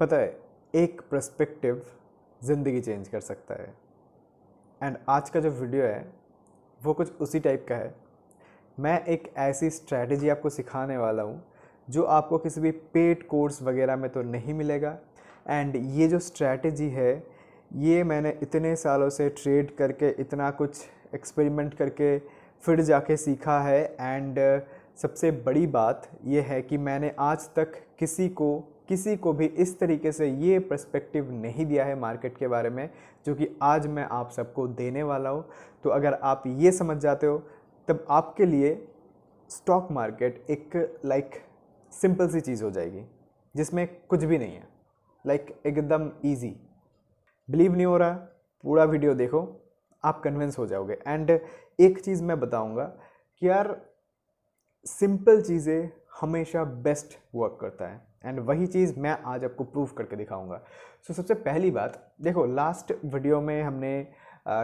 पता है, एक पर्सपेक्टिव ज़िंदगी चेंज कर सकता है। एंड आज का जो वीडियो है वो कुछ उसी टाइप का है। मैं एक ऐसी स्ट्रैटेजी आपको सिखाने वाला हूँ जो आपको किसी भी पेड कोर्स वगैरह में तो नहीं मिलेगा। एंड ये जो स्ट्रैटेजी है ये मैंने इतने सालों से ट्रेड करके, इतना कुछ एक्सपेरिमेंट करके फिर जाके सीखा है। एंड सबसे बड़ी बात ये है कि मैंने आज तक किसी को भी इस तरीके से ये पर्सपेक्टिव नहीं दिया है मार्केट के बारे में जो कि आज मैं आप सबको देने वाला हूँ। तो अगर आप ये समझ जाते हो तब आपके लिए स्टॉक मार्केट एक सिंपल सी चीज़ हो जाएगी जिसमें कुछ भी नहीं है, एकदम इजी। बिलीव नहीं हो रहा, पूरा वीडियो देखो, आप कन्विंस हो जाओगे। एंड एक चीज़ मैं बताऊंगा कि यार सिंपल चीज़ें हमेशा बेस्ट वर्क करता है। एंड वही चीज़ मैं आज आपको प्रूव करके दिखाऊंगा। सो सबसे पहली बात देखो, लास्ट वीडियो में हमने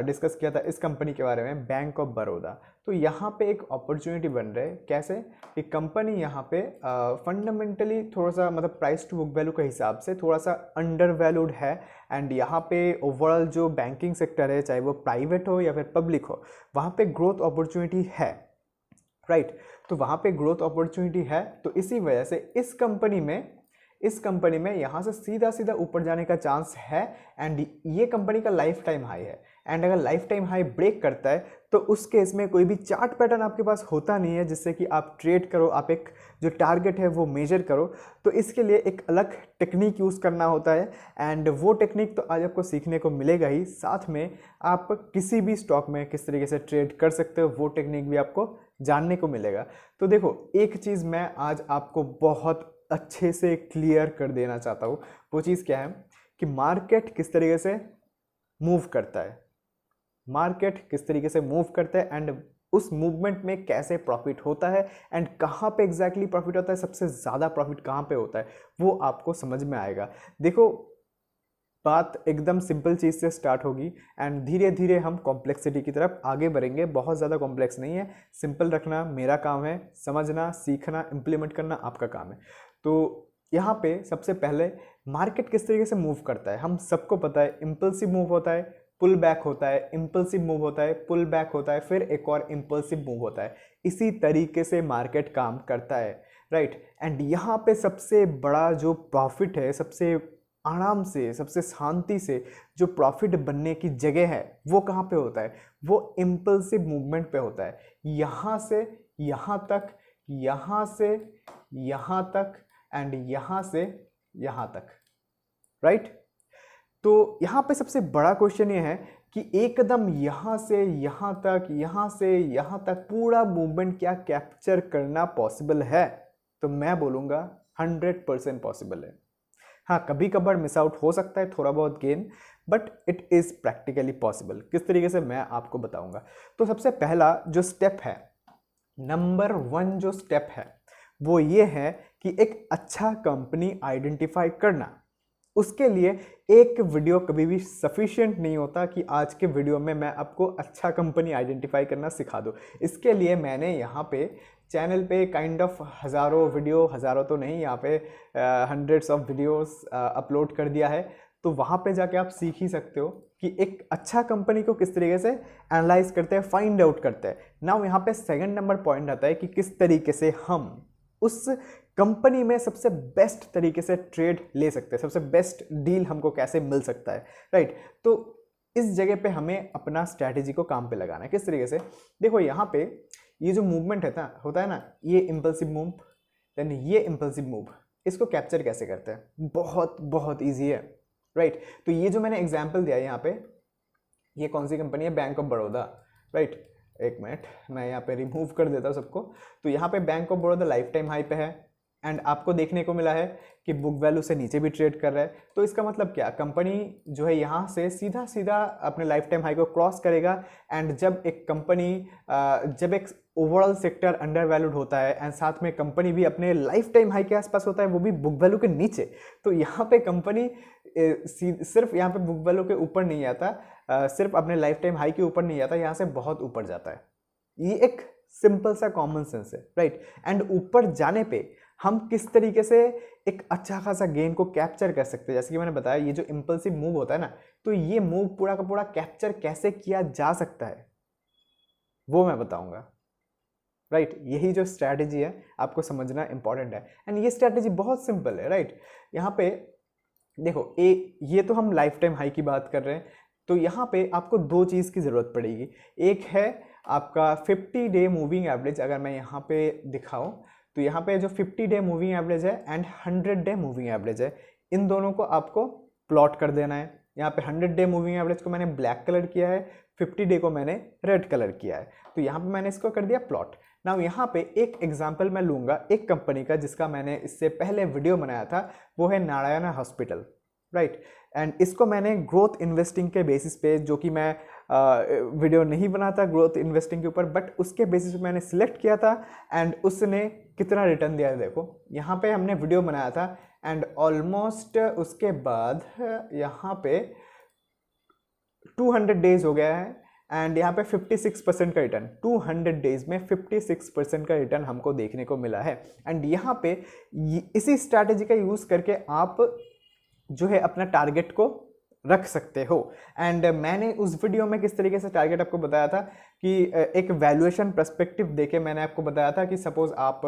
डिस्कस किया था इस कंपनी के बारे में, बैंक ऑफ बड़ौदा। तो यहाँ पे एक अपॉर्चुनिटी बन रहा है। कैसे कि कंपनी यहाँ पे फंडामेंटली थोड़ा सा, मतलब प्राइस टू बुक वैल्यू के हिसाब से थोड़ा सा अंडर वैल्यूड है। एंड यहाँ पे ओवरऑल जो बैंकिंग सेक्टर है, चाहे वो प्राइवेट हो या फिर पब्लिक हो, वहाँ पे ग्रोथ अपॉर्चुनिटी है, राइट। तो वहाँ पे ग्रोथ अपॉर्चुनिटी है। तो इसी वजह से इस कंपनी में यहाँ से सीधा सीधा ऊपर जाने का चांस है। एंड ये कंपनी का लाइफ टाइम हाई है। एंड अगर लाइफ टाइम हाई ब्रेक करता है तो उस केस में कोई भी चार्ट पैटर्न आपके पास होता नहीं है जिससे कि आप ट्रेड करो, आप एक जो टारगेट है वो मेजर करो। तो इसके लिए एक अलग टेक्निक यूज़ करना होता है। एंड वो टेक्निक तो आज आपको सीखने को मिलेगा ही, साथ में आप किसी भी स्टॉक में किस तरीके से ट्रेड कर सकते हो वो टेक्निक भी आपको जानने को मिलेगा। तो देखो, एक चीज़ मैं आज आपको बहुत अच्छे से क्लियर कर देना चाहता हूँ। वो चीज़ क्या है कि मार्केट किस तरीके से मूव करता है, मार्केट किस तरीके से मूव करता है एंड उस मूवमेंट में कैसे प्रॉफिट होता है एंड कहाँ पे एग्जैक्टली प्रॉफिट होता है, सबसे ज़्यादा प्रॉफिट कहाँ पे होता है, वो आपको समझ में आएगा। देखो, बात एकदम सिंपल चीज़ से स्टार्ट होगी एंड धीरे धीरे हम कॉम्प्लेक्सिटी की तरफ आगे बढ़ेंगे। बहुत ज़्यादा कॉम्प्लेक्स नहीं है, सिंपल रखना मेरा काम है, समझना, सीखना, इम्प्लीमेंट करना आपका काम है। तो यहाँ पे सबसे पहले मार्केट किस तरीके से मूव करता है हम सबको पता है। इम्पल्सिव मूव होता है, पुल बैक होता है, इम्पल्सिव मूव होता है, पुल बैक होता है, फिर एक और इम्पल्सिव मूव होता है। इसी तरीके से मार्केट काम करता है, राइट। एंड यहाँ पे सबसे बड़ा जो प्रॉफिट है, सबसे आराम से, सबसे शांति से जो प्रॉफिट बनने की जगह है वो कहाँ पे होता है, वो इम्पल्सिव मूवमेंट पे होता है। यहाँ से यहाँ तक, यहाँ से यहाँ तक एंड यहाँ से यहाँ तक, राइट। तो यहाँ पे सबसे बड़ा क्वेश्चन ये है कि एकदम यहाँ से यहाँ तक, यहाँ से यहाँ तक पूरा मूवमेंट क्या कैप्चर करना पॉसिबल है? तो मैं बोलूँगा 100% पॉसिबल है। हाँ, कभी कभार मिस आउट हो सकता है, थोड़ा बहुत gain, but it is practically possible. किस तरीके से मैं आपको बताऊंगा। तो सबसे पहला जो स्टेप है, नंबर 1 जो स्टेप है वो ये है कि एक अच्छा कंपनी आइडेंटिफाई करना। उसके लिए एक वीडियो कभी भी सफिशिएंट नहीं होता कि आज के वीडियो में मैं आपको अच्छा कंपनी आइडेंटिफाई करना सिखा दूँ। इसके लिए मैंने यहाँ पे चैनल पे काइंड ऑफ हज़ारों वीडियो, हज़ारों तो नहीं, यहाँ पे हंड्रेड्स ऑफ वीडियोस अपलोड कर दिया है। तो वहाँ पे जाके आप सीख ही सकते हो कि एक अच्छा कंपनी को किस तरीके से एनालाइज करते हैं, फाइंड आउट करते हैं। नाउ यहाँ पे सेकंड नंबर पॉइंट आता है कि किस तरीके से हम उस कंपनी में सबसे बेस्ट तरीके से ट्रेड ले सकते हैं, सबसे बेस्ट डील हमको कैसे मिल सकता है, राइट। तो इस जगह पे हमें अपना स्ट्रैटेजी को काम पे लगाना है। किस तरीके से? देखो, यहाँ पे ये जो मूवमेंट होता है ना, ये इम्पल्सिव मूव, देन ये इम्पल्सिव मूव, इसको कैप्चर कैसे करते हैं? बहुत बहुत ईजी है, राइट। तो ये जो मैंने एग्जाम्पल दिया है यहाँ पे, ये कौन सी कंपनी है? Bank of Baroda, right. एक मिनट, मैं यहाँ पे रिमूव कर देता हूँ सबको। तो यहाँ पे bank of Baroda life time high पे है एंड आपको देखने को मिला है कि बुक वैल्यू से नीचे भी ट्रेड कर रहा है। तो इसका मतलब क्या, कंपनी जो है यहाँ से सीधा सीधा अपने लाइफ टाइम हाई को क्रॉस करेगा। एंड जब एक कंपनी, जब एक ओवरऑल सेक्टर अंडर वैल्यूड होता है एंड साथ में कंपनी भी अपने लाइफ टाइम हाई के आसपास होता है, वो भी बुक वैल्यू के नीचे, तो यहाँ पे कंपनी सिर्फ यहाँ पे बुक वैल्यू के ऊपर नहीं आता, सिर्फ अपने लाइफ टाइम हाई के ऊपर नहीं आता, यहाँ से बहुत ऊपर जाता है। ये एक सिंपल सा कॉमन सेंस है, राइट। एंड ऊपर जाने पे हम किस तरीके से एक अच्छा खासा गेन को कैप्चर कर सकते हैं। जैसे कि मैंने बताया, ये जो इम्पल्सिव मूव होता है ना, तो ये मूव पूरा का पूरा कैप्चर कैसे किया जा सकता है वो मैं बताऊंगा। राइट, यही जो स्ट्रैटेजी है आपको समझना इंपॉर्टेंट है। एंड ये स्ट्रैटेजी बहुत सिंपल है। राइट, यहाँ पे देखो, ये तो हम लाइफ टाइम हाई की बात कर रहे हैं, तो यहाँ पे आपको दो चीज़ की ज़रूरत पड़ेगी। एक है आपका 50 डे मूविंग एवरेज। अगर मैं यहाँ पे दिखाऊं तो यहाँ पे जो 50 डे मूविंग एवरेज है एंड 100 डे मूविंग एवरेज है, इन दोनों को आपको प्लॉट कर देना है। यहाँ पे 100 डे मूविंग एवरेज को मैंने ब्लैक कलर किया है, 50 डे को मैंने रेड कलर किया है, तो यहाँ पे मैंने इसको कर दिया प्लॉट। नाउ यहाँ पे एक एग्जाम्पल मैं लूँगा एक कंपनी का जिसका मैंने इससे पहले वीडियो बनाया था, वो है नारायण हॉस्पिटल। राइट, एंड इसको मैंने ग्रोथ इन्वेस्टिंग के बेसिस पे, जो कि मैं वीडियो नहीं बनाता ग्रोथ इन्वेस्टिंग के ऊपर, बट उसके बेसिस पे मैंने सिलेक्ट किया था एंड उसने कितना रिटर्न दिया है देखो। यहाँ पे हमने वीडियो बनाया था एंड ऑलमोस्ट उसके बाद यहाँ पे 200 डेज हो गया है एंड यहाँ पे 56% का रिटर्न, 200 डेज में 56% का रिटर्न हमको देखने को मिला है। एंड यहाँ पे इसी स्ट्रैटेजी का यूज़ करके आप जो है अपना टारगेट को रख सकते हो। एंड मैंने उस वीडियो में किस तरीके से टारगेट आपको बताया था कि एक वैल्यूएशन पर्सपेक्टिव देके मैंने आपको बताया था कि सपोज आप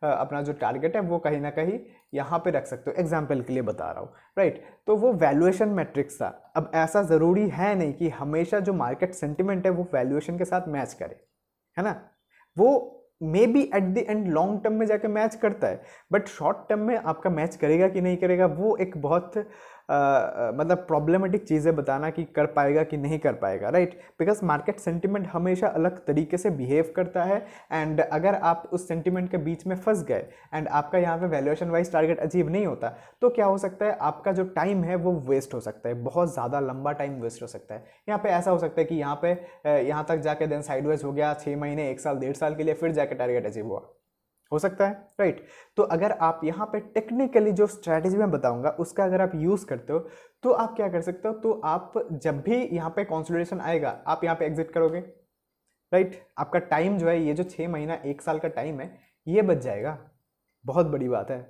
अपना जो टारगेट है वो कहीं ना कहीं यहाँ पे रख सकते हो। एग्जाम्पल के लिए बता रहा हूँ। राइट, तो वो वैल्यूएशन मैट्रिक्स था। अब ऐसा ज़रूरी है नहीं कि हमेशा जो मार्केट सेंटिमेंट है वो वैल्यूएशन के साथ मैच करे, है ना। वो may be at the end long term में जाके मैच करता है, बट शॉर्ट टर्म में आपका मैच करेगा कि नहीं करेगा वो एक बहुत मतलब प्रॉब्लमेटिक चीज़ें बताना कि कर पाएगा कि नहीं कर पाएगा। राइट, बिकॉज मार्केट सेंटिमेंट हमेशा अलग तरीके से बिहेव करता है एंड अगर आप उस सेंटिमेंट के बीच में फंस गए एंड आपका यहाँ पे वैल्यूएशन वाइज टारगेट अचीव नहीं होता, तो क्या हो सकता है, आपका जो टाइम है वो वेस्ट हो सकता है, बहुत ज़्यादा लंबा टाइम वेस्ट हो सकता है। यहाँ पे ऐसा हो सकता है कि यहाँ पे यहाँ तक जाके देन साइडवेज हो गया, 6 महीने 1 साल 1.5 साल के लिए, फिर जाके टारगेट अचीव हुआ, हो सकता है। राइट, तो अगर आप यहाँ पे टेक्निकली जो स्ट्रैटेजी मैं बताऊंगा उसका अगर आप यूज़ करते हो तो आप क्या कर सकते हो, तो आप जब भी यहाँ पे कंसोलिडेशन आएगा आप यहाँ पे एग्जिट करोगे। राइट, आपका टाइम जो है, ये जो 6 महीना 1 साल का टाइम है, ये बच जाएगा, बहुत बड़ी बात है।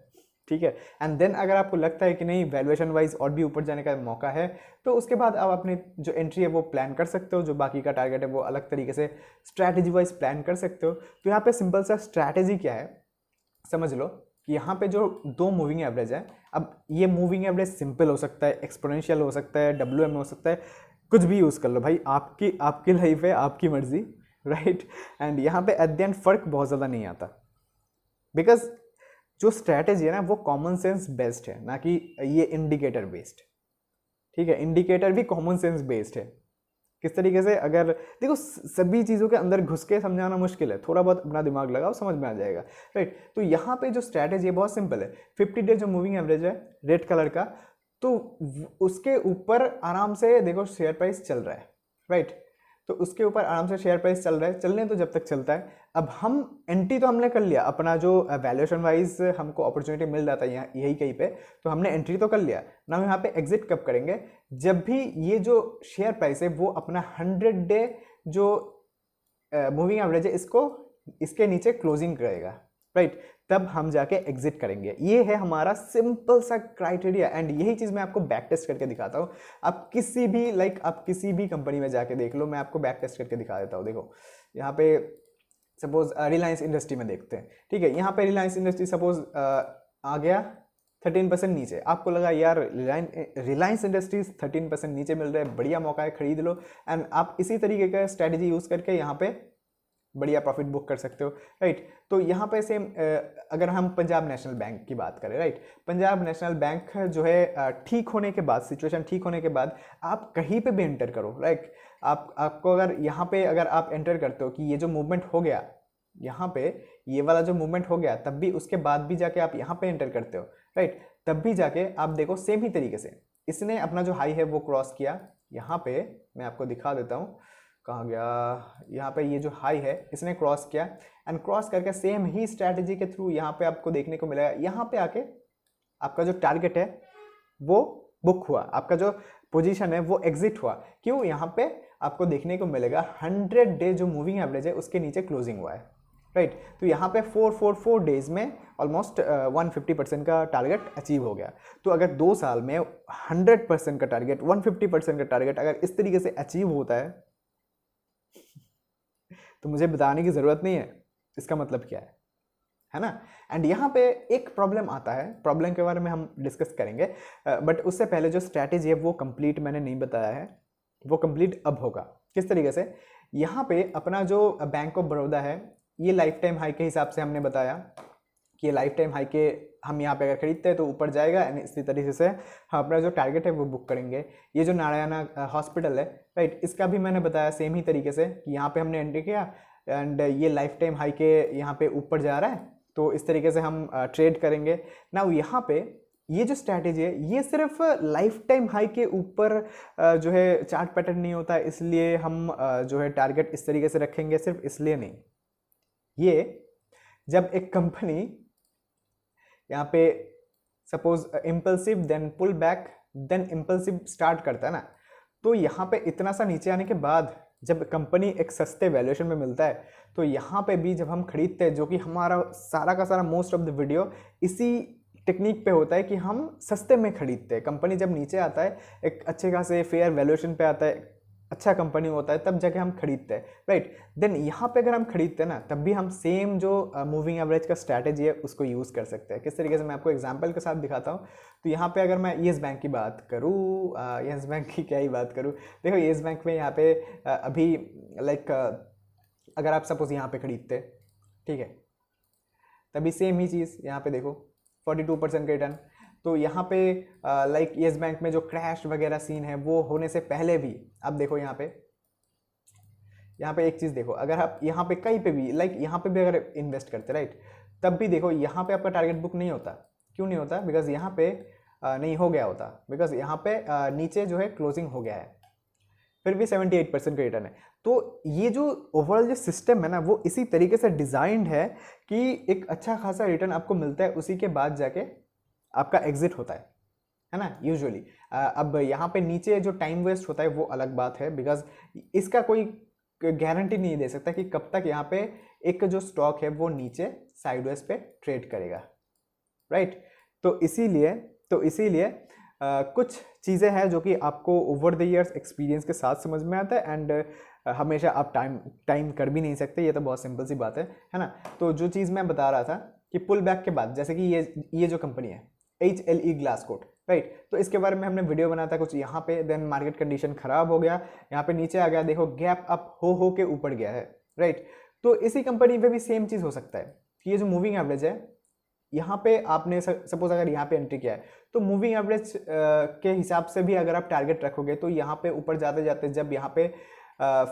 ठीक है, एंड देन अगर आपको लगता है कि नहीं वैल्यूएशन वाइज और भी ऊपर जाने का मौका है, तो उसके बाद आप अपनी जो एंट्री है वो प्लान कर सकते हो, जो बाकी का टारगेट है वो अलग तरीके से स्ट्रैटेजी वाइज प्लान कर सकते हो। तो यहाँ पे सिंपल सा स्ट्रैटेजी क्या है समझ लो कि यहाँ पे जो दो मूविंग एवरेज है, अब ये मूविंग एवरेज सिंपल हो सकता है, एक्सपोनेंशियल हो सकता है, WM हो सकता है, कुछ भी यूज़ कर लो भाई, आपकी लाइफ है, आपकी मर्जी। राइट, एंड यहाँ पे एट द एंड फर्क बहुत ज़्यादा नहीं आता, बिकॉज जो स्ट्रैटेजी है ना वो कॉमन सेंस बेस्ड है, ना कि ये इंडिकेटर बेस्ड। ठीक है, इंडिकेटर भी कॉमन सेंस बेस्ड है। किस तरीके से, अगर देखो सभी चीज़ों के अंदर घुस के समझाना मुश्किल है, थोड़ा बहुत अपना दिमाग लगाओ समझ में आ जाएगा। राइट, तो यहाँ पे जो स्ट्रैटेजी है बहुत सिंपल है। 50 डे जो मूविंग एवरेज है रेड कलर का, तो उसके ऊपर आराम से देखो शेयर प्राइस चल रहा है। राइट, तो उसके ऊपर आराम से शेयर प्राइस चल रहा है, चलने तो जब तक चलता है। अब हम एंट्री तो हमने कर लिया, अपना जो वैल्यूएशन वाइज हमको अपॉर्चुनिटी मिल जाता है यही कहीं पे, तो हमने एंट्री तो कर लिया ना। यहाँ पे एग्जिट कब करेंगे, जब भी ये जो शेयर प्राइस है वो अपना 100 डे जो मूविंग एवरेज है इसके नीचे क्लोजिंग करेगा। राइट, तब हम जाके एग्जिट करेंगे। ये है हमारा सिंपल सा क्राइटेरिया एंड यही चीज़ मैं आपको बैक टेस्ट करके दिखाता हूँ। आप किसी भी कंपनी में जाके देख लो, मैं आपको बैक टेस्ट करके दिखा देता हूँ। देखो यहाँ पे सपोज रिलायंस इंडस्ट्री में देखते हैं। ठीक है, यहाँ पे रिलायंस इंडस्ट्री सपोज आ गया 13% नीचे, आपको लगा यार रिलायंस इंडस्ट्रीज 13% नीचे मिल रहा है, बढ़िया मौका है, खरीद लो। एंड आप इसी तरीके का स्ट्रैटेजी यूज़ करके यहाँ पे बढ़िया प्रॉफिट बुक कर सकते हो। राइट, तो यहाँ पे सेम अगर हम पंजाब नेशनल बैंक की बात करें, राइट, पंजाब नेशनल बैंक जो है ठीक होने के बाद, सिचुएशन ठीक होने के बाद आप कहीं पे भी एंटर करो। राइट, आपको अगर यहाँ पे अगर आप एंटर करते हो कि ये जो मूवमेंट हो गया, यहाँ पे ये वाला जो मूवमेंट हो गया, तब भी उसके बाद भी जाके आप यहाँ पे एंटर करते हो। राइट, तब भी जाके आप देखो सेम ही तरीके से इसने अपना जो हाई है वो क्रॉस किया। यहाँ पे मैं आपको दिखा देता हूँ, कहाँ गया, यहाँ पे ये जो हाई है इसने क्रॉस किया एंड क्रॉस करके सेम ही स्ट्रैटेजी के थ्रू यहाँ पे आपको देखने को मिलेगा, यहाँ पे आके आपका जो टारगेट है वो बुक हुआ, आपका जो पोजीशन है वो एग्जिट हुआ। क्यों, यहाँ पे आपको देखने को मिलेगा 100 डे जो मूविंग एवरेज है उसके नीचे क्लोजिंग हुआ है। राइट। तो यहाँ पे 444 डेज में ऑलमोस्ट 150% का टारगेट अचीव हो गया। तो अगर 2 साल में 100% का टारगेट, 150% का टारगेट अगर इस तरीके से अचीव होता है तो मुझे बताने की ज़रूरत नहीं है इसका मतलब क्या है ना। एंड यहाँ पे एक प्रॉब्लम आता है, प्रॉब्लम के बारे में हम डिस्कस करेंगे, बट उससे पहले जो स्ट्रैटेजी है वो कंप्लीट मैंने नहीं बताया है, वो कंप्लीट अब होगा। किस तरीके से, यहाँ पे अपना जो बैंक ऑफ बड़ौदा है, ये लाइफ टाइम हाई के हिसाब से हमने बताया कि ये लाइफ टाइम हाई के हम यहाँ पे अगर खरीदते हैं तो ऊपर जाएगा, एंड इसी तरीके से हम अपना जो टारगेट है वो बुक करेंगे। ये जो नारायणा हॉस्पिटल है, राइट, इसका भी मैंने बताया सेम ही तरीके से कि यहाँ पे हमने एंट्री किया एंड ये लाइफ टाइम हाई के यहाँ पे ऊपर जा रहा है, तो इस तरीके से हम ट्रेड करेंगे ना। यहाँ पे ये जो स्ट्रैटेजी है ये सिर्फ लाइफ टाइम हाई के ऊपर जो है चार्ट पैटर्न नहीं होता है, इसलिए हम जो है टारगेट इस तरीके से रखेंगे, सिर्फ इसलिए नहीं। ये जब एक कंपनी यहाँ पे suppose impulsive then pull back then impulsive start करता है ना, तो यहाँ पे इतना सा नीचे आने के बाद जब कंपनी एक सस्ते वैल्यूएशन में मिलता है, तो यहाँ पे भी जब हम खरीदते हैं, जो कि हमारा सारा का सारा मोस्ट ऑफ द वीडियो इसी टेक्निक पे होता है कि हम सस्ते में खरीदते हैं। कंपनी जब नीचे आता है, एक अच्छे खासे फेयर वैल्यूएशन पे आता है, अच्छा कंपनी होता है, तब जाके हम खरीदते हैं, राइट। देन यहाँ पे अगर हम खरीदते हैं ना, तब भी हम सेम जो मूविंग एवरेज का स्ट्रैटेजी है उसको यूज़ कर सकते हैं। किस तरीके से, मैं आपको एग्जांपल के साथ दिखाता हूँ। तो यहाँ पे अगर मैं येस बैंक की बात करूँ, येस बैंक की क्या ही बात करूँ, देखो येस बैंक में यहाँ पे अभी लाइक अगर आप सपोज यहाँ पे खरीदते, ठीक है, तभी सेम ही चीज़ यहाँ पे देखो 42% का रिटर्न। तो यहाँ पे लाइक येस बैंक में जो क्रैश वगैरह सीन है वो होने से पहले भी आप देखो यहाँ पे एक चीज़ देखो, अगर आप यहाँ पे कहीं पे भी लाइक यहाँ पे भी अगर इन्वेस्ट करते, राइट, तब भी देखो यहाँ पे आपका टारगेट बुक नहीं होता। क्यों नहीं होता? बिकॉज यहाँ पे नहीं हो गया होता, बिकॉज यहाँ पे नीचे जो है क्लोजिंग हो गया है, फिर भी 78% का रिटर्न है। तो ये जो ओवरऑल जो सिस्टम है ना, वो इसी तरीके से डिजाइंड है कि एक अच्छा खासा रिटर्न आपको मिलता है, उसी के बाद जाके आपका एग्जिट होता है ना यूजुअली। अब यहाँ पे नीचे जो टाइम वेस्ट होता है वो अलग बात है, बिकॉज इसका कोई गारंटी नहीं दे सकता कि कब तक यहाँ पे एक जो स्टॉक है वो नीचे साइडवेज पे ट्रेड करेगा, राइट। तो इसीलिए कुछ चीज़ें हैं जो कि आपको ओवर द ईयर्स एक्सपीरियंस के साथ समझ में आता है, एंड हमेशा आप टाइम कर भी नहीं सकते, ये तो बहुत सिंपल सी बात है ना। तो जो चीज़ मैं बता रहा था कि पुल बैक के बाद, जैसे कि ये जो कंपनी है HLE ग्लासकोट, राइट, तो इसके बारे में हमने वीडियो बनाया था कुछ यहाँ पे, देन मार्केट कंडीशन खराब हो गया, यहाँ पे नीचे आ गया, देखो गैप अप हो के ऊपर गया है, राइट। तो इसी कंपनी पे भी सेम चीज़ हो सकता है कि ये जो मूविंग एवरेज है, यहाँ पे आपने सपोज अगर यहाँ पे एंट्री किया है, तो मूविंग एवरेज के हिसाब से भी अगर आप टारगेट रखोगे तो यहाँ पे ऊपर जाते जाते जब यहाँ पे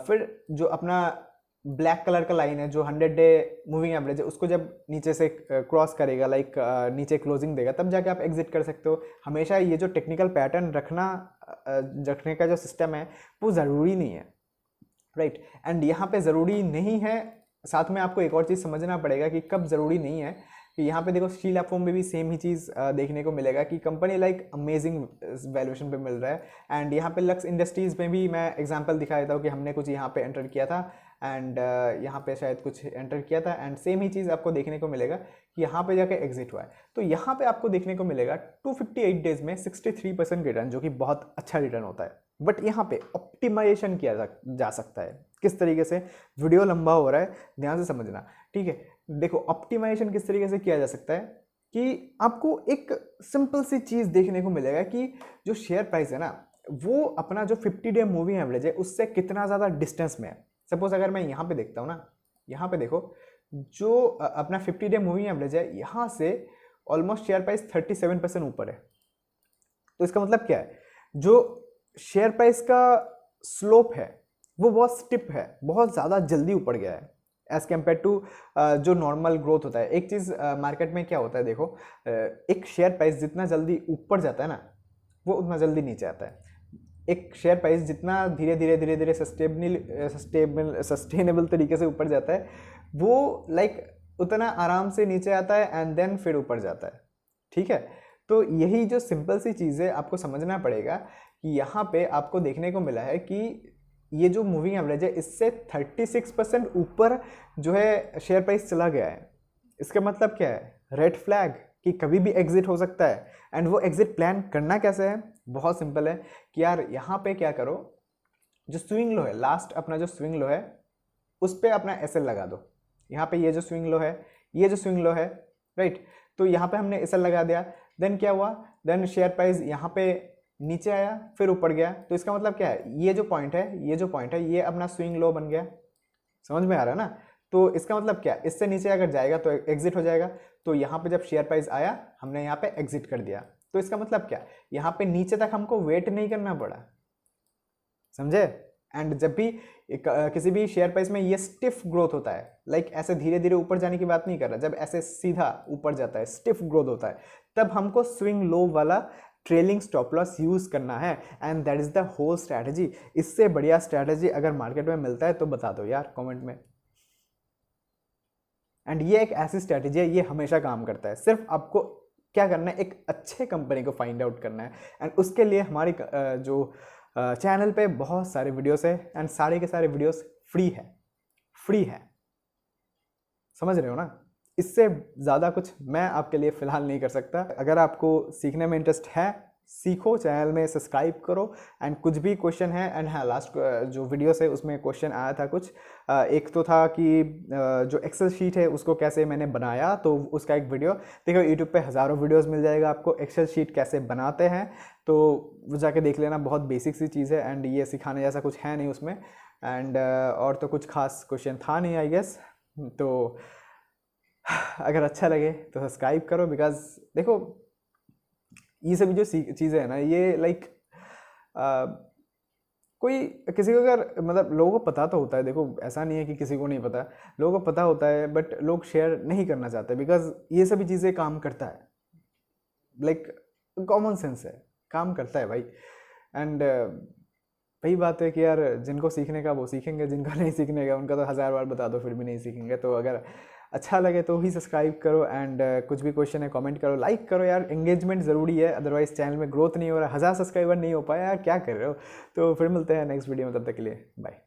फिर जो अपना ब्लैक कलर का लाइन है जो 100 डे मूविंग एवरेज है, उसको जब नीचे से क्रॉस करेगा, लाइक नीचे क्लोजिंग देगा, तब जाके आप एग्जिट कर सकते हो। हमेशा ये जो टेक्निकल पैटर्न रखने का जो सिस्टम है वो ज़रूरी नहीं है, राइट। एंड यहाँ पे ज़रूरी नहीं है, साथ में आपको एक और चीज़ समझना पड़ेगा कि कब ज़रूरी नहीं है। कि यहाँ पे देखो शीला फोम में भी सेम ही चीज़ देखने को मिलेगा कि कंपनी लाइक अमेजिंग वैल्यूएशन पे मिल रहा है, एंड यहाँ पे लक्स इंडस्ट्रीज़ में भी मैं एग्जांपल दिखा देता हूँ कि हमने कुछ यहाँ पे एंटर किया था, एंड यहाँ पे शायद कुछ एंटर किया था, एंड सेम ही चीज़ आपको देखने को मिलेगा कि यहाँ पे जाके एग्जिट हुआ है। तो यहाँ पे आपको देखने को मिलेगा 258 डेज में 63% रिटर्न, जो कि बहुत अच्छा रिटर्न होता है। बट यहाँ पे ऑप्टिमाइजेशन किया जा सकता है। किस तरीके से, वीडियो लंबा हो रहा है, ध्यान से समझना, ठीक है। देखो ऑप्टिमाइजेशन किस तरीके से किया जा सकता है कि आपको एक सिंपल सी चीज़ देखने को मिलेगा कि जो शेयर प्राइस है ना, वो अपना जो 50 डे मूविंग एवरेज है उससे कितना ज़्यादा डिस्टेंस में है। सपोज अगर मैं यहाँ पे देखता हूँ ना, यहाँ पे देखो जो अपना 50 डे मूविंग एवरेज है, यहाँ से ऑलमोस्ट शेयर प्राइस 37% ऊपर है। तो इसका मतलब क्या है, जो शेयर प्राइस का स्लोप है वो बहुत स्टिप है, बहुत ज़्यादा जल्दी ऊपर गया है एज कम्पेयर टू जो नॉर्मल ग्रोथ होता है। एक चीज़ मार्केट में क्या होता है, देखो एक शेयर प्राइस जितना जल्दी ऊपर जाता है ना, वो उतना जल्दी नीचे आता है। एक शेयर प्राइस जितना धीरे धीरे सस्टेनेबल तरीके से ऊपर जाता है, वो लाइक उतना आराम से नीचे आता है एंड देन फिर ऊपर जाता है, ठीक है। तो यही जो सिंपल सी चीज़ है आपको समझना पड़ेगा कि यहाँ पे आपको देखने को मिला है कि ये जो मूविंग एवरेज है इससे 36% ऊपर जो है शेयर प्राइस चला गया है। इसका मतलब क्या है? रेड फ्लैग कि कभी भी एग्जिट हो सकता है। एंड वो एग्जिट प्लान करना कैसे है? बहुत सिंपल है कि यार यहाँ पे क्या करो, जो स्विंग लो है, लास्ट अपना जो स्विंग लो है उस पर अपना एसएल लगा दो। यहाँ पे ये जो स्विंग लो है, ये जो स्विंग लो है, राइट, तो यहाँ पे हमने एसएल लगा दिया। देन क्या हुआ? देन शेयर प्राइस यहाँ पे नीचे आया फिर ऊपर गया। तो इसका मतलब क्या है? ये जो पॉइंट है, ये जो पॉइंट है, ये अपना स्विंग लो बन गया। समझ में आ रहा है ना? तो इसका मतलब क्या? इससे नीचे अगर जाएगा तो एग्जिट हो जाएगा। तो यहाँ पे जब शेयर प्राइस आया हमने यहाँ पे एग्जिट कर दिया। तो इसका मतलब क्या? यहाँ पे नीचे तक हमको वेट नहीं करना पड़ा। समझे? एंड जब भी किसी भी शेयर प्राइस में ये स्टिफ ग्रोथ होता है, लाइक ऐसे धीरे धीरे ऊपर जाने की बात नहीं कर रहा, जब ऐसे सीधा ऊपर जाता है, स्टिफ ग्रोथ होता है, तब हमको स्विंग लो वाला ट्रेलिंग स्टॉप लॉस यूज करना है। And that is the whole strategy. इससे बढ़िया स्ट्रैटेजी अगर मार्केट में मिलता है तो बता दो यार कमेंट में। एंड ये एक ऐसी स्ट्रैटेजी है, ये हमेशा काम करता है। सिर्फ आपको क्या करना है? एक अच्छे कंपनी को फाइंड आउट करना है। एंड उसके लिए हमारी जो चैनल पे बहुत सारे वीडियोस है एंड सारे के सारे वीडियोस फ्री है। समझ रहे हो ना? इससे ज़्यादा कुछ मैं आपके लिए फ़िलहाल नहीं कर सकता। अगर आपको सीखने में इंटरेस्ट है, सीखो, चैनल में सब्सक्राइब करो। एंड कुछ भी क्वेश्चन है, एंड हाँ, लास्ट जो वीडियोस है उसमें क्वेश्चन आया था कुछ, एक तो था कि जो एक्सेल शीट है उसको कैसे मैंने बनाया, तो उसका एक वीडियो देखो, यूट्यूब पे हज़ारों वीडियोस मिल जाएगा आपको एक्सेल शीट कैसे बनाते हैं, तो वो जाके देख लेना। बहुत बेसिक सी चीज़ है एंड ये सिखाने जैसा कुछ है नहीं उसमें। एंड और तो कुछ खास क्वेश्चन था नहीं आई गेस। तो अगर अच्छा लगे तो सब्सक्राइब करो, बिकॉज देखो ये सभी जो चीज़ें हैं ना, ये लाइक कोई किसी को अगर मतलब लोगों को पता तो होता है, देखो ऐसा नहीं है कि किसी को नहीं पता, लोगों को पता होता है, बट लोग शेयर नहीं करना चाहते बिकॉज ये सभी चीज़ें काम करता है, लाइक कॉमन सेंस है, काम करता है भाई। एंड वही बात है कि यार जिनको सीखने का वो सीखेंगे, जिनको नहीं सीखने का उनका तो 1000 बार बता दो फिर भी नहीं सीखेंगे। तो अगर अच्छा लगे तो ही सब्सक्राइब करो। एंड कुछ भी क्वेश्चन है कमेंट करो, लाइक करो यार, एंगेजमेंट ज़रूरी है, अदरवाइज चैनल में ग्रोथ नहीं हो रहा। 1000 सब्सक्राइबर नहीं हो पाया यार, क्या कर रहे हो? तो फिर मिलते हैं नेक्स्ट वीडियो में, तब तक के लिए बाय।